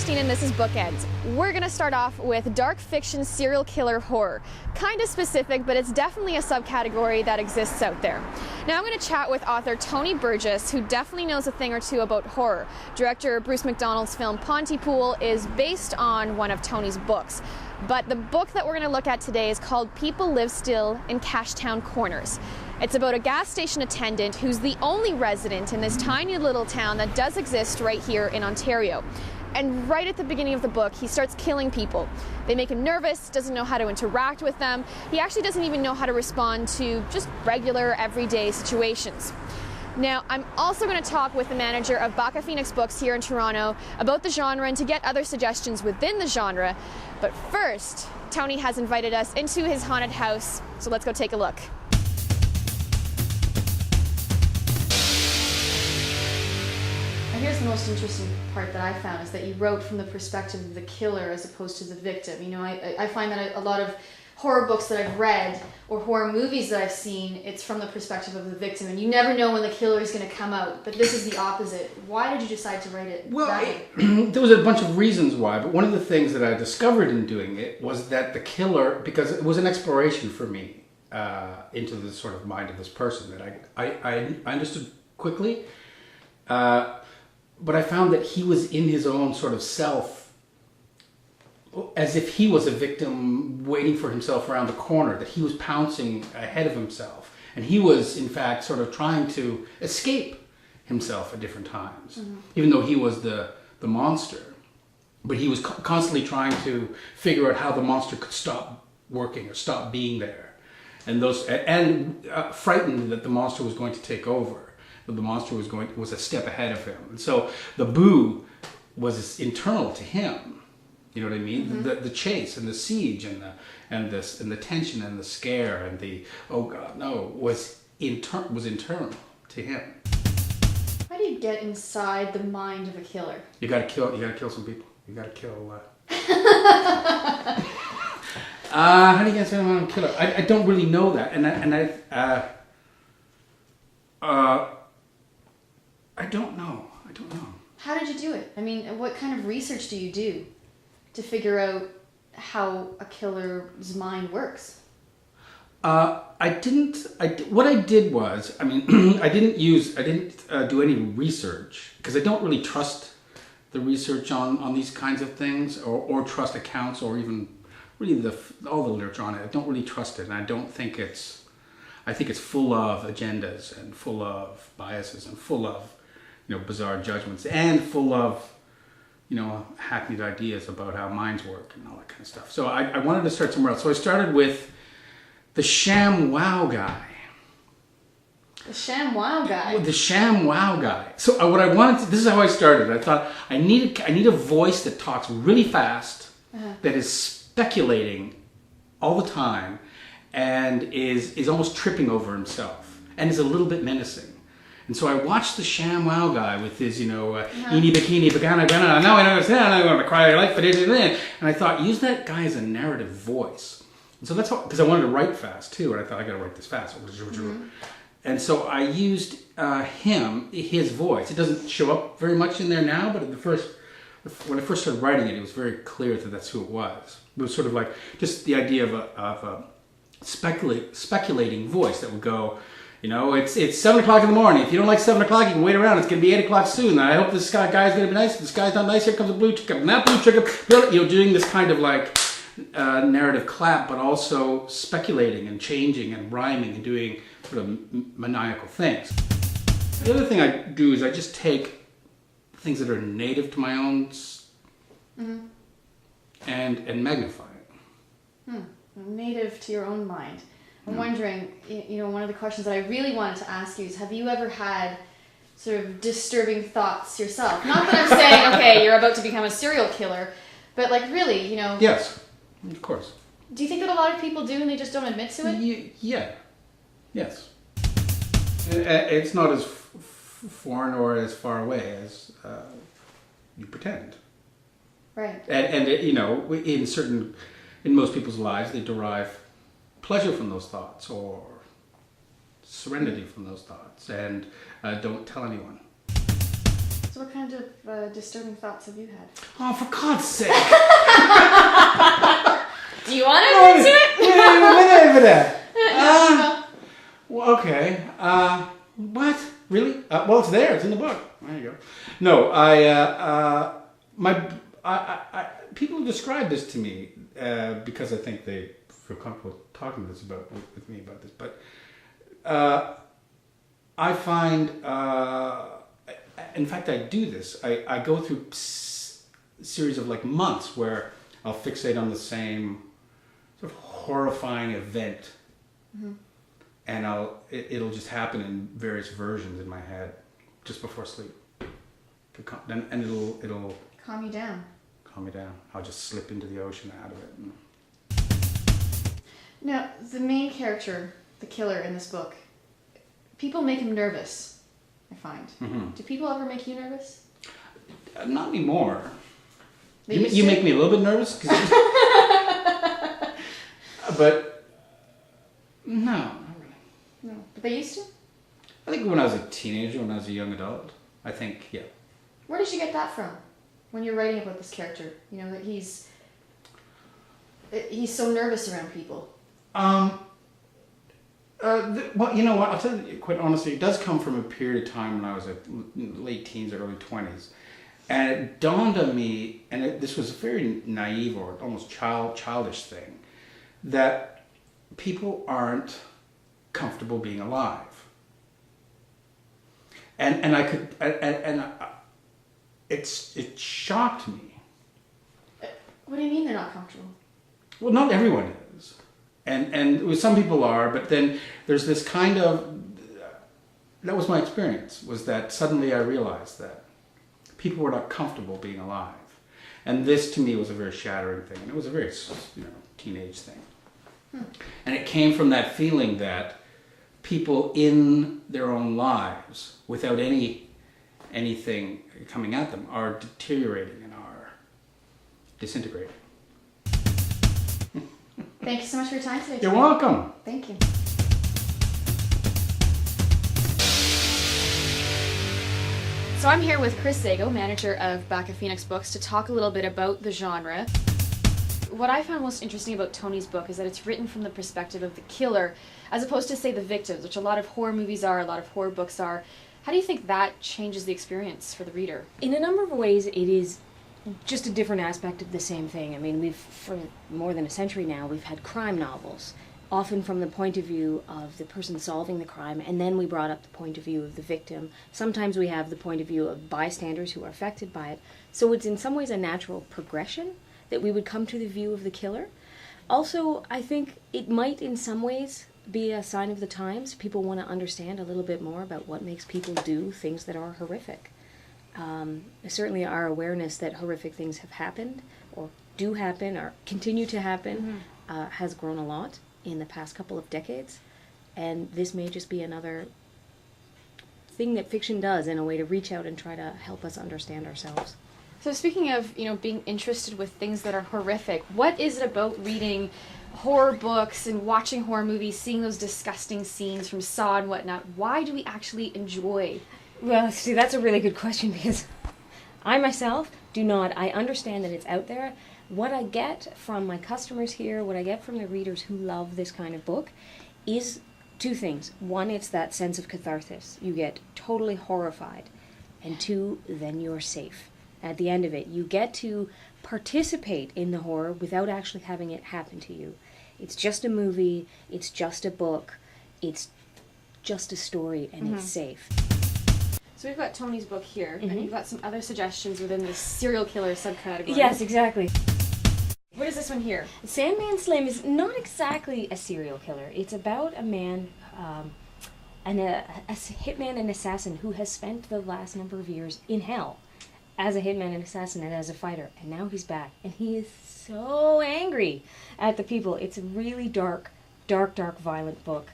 Justine and this is Bookends. We're going to start off with dark fiction serial killer horror. Kind of specific, but it's definitely a subcategory that exists out there. Now I'm going to chat with author Tony Burgess, who definitely knows a thing or two about horror. Director Bruce McDonald's film Pontypool is based on one of Tony's books. But the book that we're going to look at today is called People Live Still in Cashtown Corners. It's about a gas station attendant who's the only resident in this tiny little town that does exist right here in Ontario. And right at the beginning of the book, he starts killing people. They make him nervous, doesn't know how to interact with them. He actually doesn't even know how to respond to just regular, everyday situations. Now, I'm also going to talk with the manager of Baka Phoenix Books here in Toronto about the genre and to get other suggestions within the genre. But first, Tony has invited us into his haunted house, so let's go take a look. Here's the most interesting part that I found is that you wrote from the perspective of the killer as opposed to the victim. You know, I find that a lot of horror books that I've read or horror movies that I've seen, it's from the perspective of the victim, and you never know when the killer is going to come out. But this is the opposite. Why did you decide to write it? Well, there was a bunch of reasons why, but one of the things that I discovered in doing it was that the killer, because it was an exploration for me into the sort of mind of this person that I understood quickly. But I found that he was in his own sort of self, as if he was a victim waiting for himself around the corner, that he was pouncing ahead of himself. And he was, in fact, sort of trying to escape himself at different times, even though he was the monster. But he was constantly trying to figure out how the monster could stop working or stop being there. And frightened that the monster was going to take over. The monster was a step ahead of him, and so the boo was internal to him. You know what I mean? Mm-hmm. The chase and the siege and the tension and the scare and the oh god no was internal to him. How do you get inside the mind of a killer? You gotta kill some people. You gotta kill. How do you get inside the mind of a killer? I don't really know that, I don't know. How did you do it? I mean, what kind of research do you do to figure out how a killer's mind works? What I did was, I mean, I didn't do any research because I don't really trust the research on these kinds of things or trust accounts or even really all the literature on it. I don't really trust it, and I think it's full of agendas and full of biases and full of bizarre judgments and full of, hackneyed ideas about how minds work and all that kind of stuff. So I wanted to start somewhere else. So I started with the sham wow guy. The sham wow guy? The sham wow guy. So this is how I started. I thought I need a voice that talks really fast, that is speculating all the time, and is almost tripping over himself, and is a little bit menacing. And so I watched the sham wow guy with his, eeny bikini, bagana, gana, now I understand, I'm going to cry your life for it. And I thought, use that guy as a narrative voice. And so that's because I wanted to write fast too, and I thought, I got to write this fast. And so I used his voice. It doesn't show up very much in there now, but when I first started writing it, it was very clear that that's who it was. It was sort of like just the idea of a speculating voice that would go, it's 7 o'clock in the morning. If you don't like 7 o'clock, you can wait around. It's going to be 8 o'clock soon. I hope this guy's going to be nice. If this guy's not nice, here comes a blue chicken. That blue chicken, doing this kind of like narrative clap, but also speculating and changing and rhyming and doing sort of maniacal things. The other thing I do is I just take things that are native to my own and magnify it. Native to your own mind. I'm wondering, one of the questions that I really wanted to ask you is, have you ever had sort of disturbing thoughts yourself? Not that I'm saying, okay, you're about to become a serial killer, but like really, Yes, of course. Do you think that a lot of people do and they just don't admit to it? Yeah. Yes. It's not as foreign or as far away as you pretend. Right. And in most people's lives, they derive pleasure from those thoughts or serenity from those thoughts, and don't tell anyone. So what kind of disturbing thoughts have you had? Oh, for God's sake! Do you want to answer it? Well, okay. What? Really? Well, it's there. It's in the book. There you go. No, people describe this to me because I think they feel comfortable talking with me about this. But I find, in fact, I do this. I go through series of like months where I'll fixate on the same sort of horrifying event. Mm-hmm. And it'll just happen in various versions in my head just before sleep. And it'll calm you down. Calm me down. I'll just slip into the ocean out of it. Now, the main character, the killer in this book, people make him nervous, I find. Mm-hmm. Do people ever make you nervous? Not anymore. You make me a little bit nervous. But no. No, but they used to? I think when I was a teenager, when I was a young adult, I think, yeah. Where did you get that from? When you're writing about this character, you know, that he's so nervous around people. Well, you know what, I'll tell you quite honestly, it does come from a period of time when I was late teens or early 20s. And it dawned on me, and this was a very naive or almost childish thing, that people aren't comfortable being alive, and I could, and it shocked me. What do you mean they're not comfortable? Well, not everyone is, and some people are, but then there's this kind of, that was my experience, was that suddenly I realized that people were not comfortable being alive, and this to me was a very shattering thing, and it was a very teenage thing. And it came from that feeling that people in their own lives, without anything coming at them, are deteriorating and are disintegrating. Thank you so much for your time today. You're welcome. Thank you. So I'm here with Chris Zago, manager of Back of Phoenix Books, to talk a little bit about the genre. What I found most interesting about Tony's book is that it's written from the perspective of the killer, as opposed to, say, the victims, which a lot of horror movies are, a lot of horror books are. How do you think that changes the experience for the reader? In a number of ways, it is just a different aspect of the same thing. I mean, for more than a century now, we've had crime novels, often from the point of view of the person solving the crime, and then we brought up the point of view of the victim. Sometimes we have the point of view of bystanders who are affected by it. So it's in some ways a natural progression that we would come to the view of the killer. Also, I think it might in some ways be a sign of the times. People want to understand a little bit more about what makes people do things that are horrific. Certainly our awareness that horrific things have happened, or do happen, or continue to happen, has grown a lot in the past couple of decades. And this may just be another thing that fiction does in a way to reach out and try to help us understand ourselves. So speaking of, being interested with things that are horrific, what is it about reading horror books and watching horror movies, seeing those disgusting scenes from Saw and whatnot? Why do we actually enjoy? Well, see, that's a really good question, because I myself do not. I understand that it's out there. What I get from my customers here, what I get from the readers who love this kind of book, is two things. One, it's that sense of catharsis. You get totally horrified. And two, then you're safe. At the end of it, you get to participate in the horror without actually having it happen to you. It's just a movie, it's just a book, it's just a story, and it's safe. So we've got Tony's book here, and you've got some other suggestions within the serial killer subcategory. Yes, exactly. What is this one here? Sandman Slim is not exactly a serial killer. It's about a man, a hitman and assassin who has spent the last number of years in hell as a hitman and assassin and as a fighter, and now he's back, and he is so angry at the people. It's a really dark, violent book.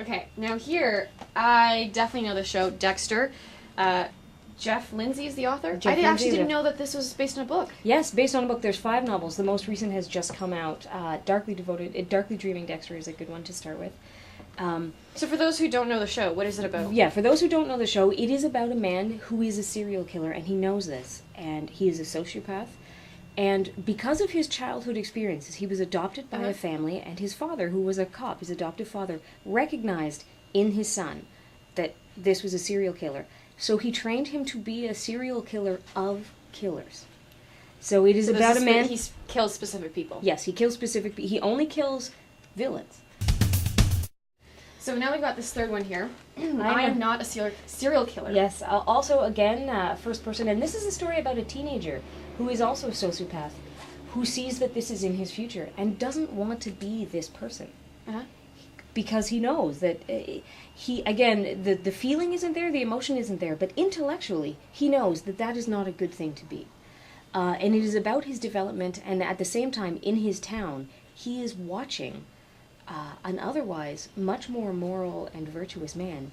Okay, now here, I definitely know the show Dexter. Jeff Lindsay is the author. I actually didn't know that this was based on a book. Yes, based on a book. There's 5 novels. The most recent has just come out. Darkly Dreaming Dexter is a good one to start with. So for those who don't know the show, what is it about? Yeah, for those who don't know the show, it is about a man who is a serial killer, and he knows this, and he is a sociopath. And because of his childhood experiences, he was adopted by a family, and his father, who was a cop, his adoptive father, recognized in his son that this was a serial killer. So he trained him to be a serial killer of killers. So it is about a man... He kills specific people. Yes, he kills specific people. He only kills villains. So now we've got this third one here. I am not a serial killer. Yes, also, again, first person. And this is a story about a teenager who is also a sociopath, who sees that this is in his future and doesn't want to be this person. Because he knows that the feeling isn't there, the emotion isn't there, but intellectually he knows that that is not a good thing to be. And it is about his development, and at the same time, in his town, he is watching an otherwise much more moral and virtuous man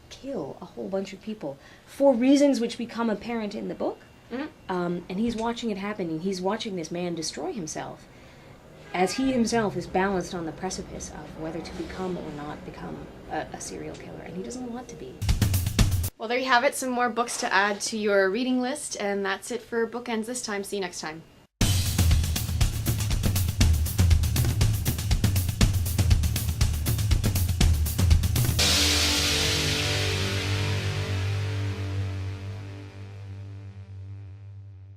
kill a whole bunch of people for reasons which become apparent in the book. And he's watching it happen, and he's watching this man destroy himself as he himself is balanced on the precipice of whether to become or not become a serial killer, and he doesn't want to be. Well, there you have it, some more books to add to your reading list, and that's it for Bookends this time. See you next time.